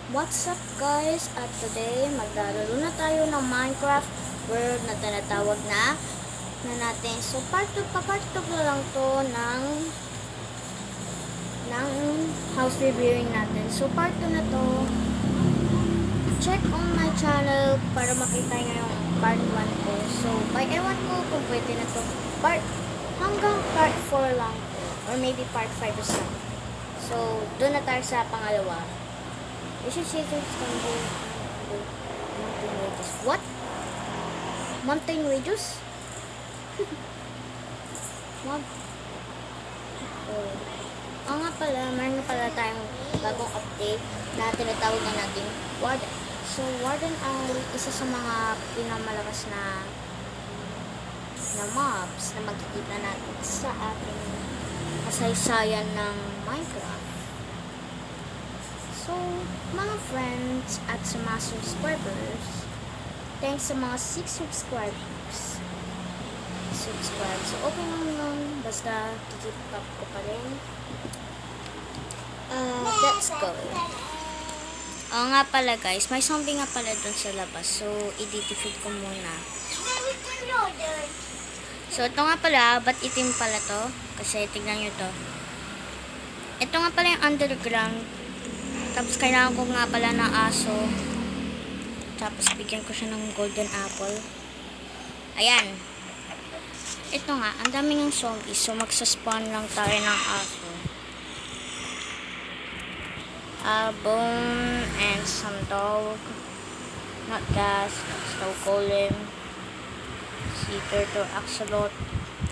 What's up guys? At today maglalaro na tayo ng Minecraft World na tinatawag na natin. So part 2 na lang to ng house reviewing natin. So part 2 na to. Check on my channel para makita nyo yung part 1 ko. So by ewan ko kung pwede na to. Hanggang part 4 lang to. Or maybe part 5 or something. So doon na tayo sa pangalawa. You should see this mountain ranges. What? Mountain ranges? What? Oh nga pala, mayroon pala tayong bagong update na tinatawag na natin Warden. So, Warden ay isa sa mga pinamalakas na mobs na magkikita natin sa ating kasaysayan ng Minecraft. So, mga friends at sa mga subscribers, thanks sa mga 6 subscribers. So, okay lang nun. Basta, keep up ko pa rin. Let's go. Oo nga pala guys, may zombie nga pala dun sa labas. So, i-defeat ko muna. So, ito nga pala, ba't itim pala to? Kasi, tignan nyo to. Ito nga pala yung underground. Tapos, kailangan ko nga pala ng aso. Tapos, bigyan ko siya ng golden apple. Ayan. Ito nga, ang daming yung zombies. So, magsaspawn lang tayo ng aso. Bone and some dog. Not gas. Snow golem. Sea turtle, axolot.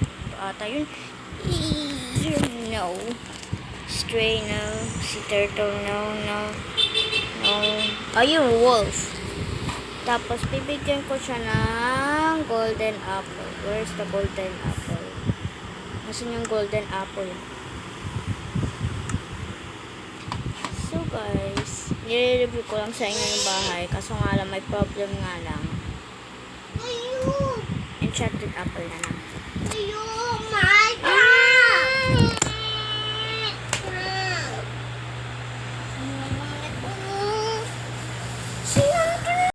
Ito ata yun. No. Stray, no. Sea turtle, no. Ayun, wolf. Tapos, bibigyan ko siya ng golden apple. Where's the golden apple? Nasaan yung golden apple? So, guys, nire-review ko lang sa inyo yung bahay. Kaso nga lang, may problem nga lang. Enchanted apple na lang.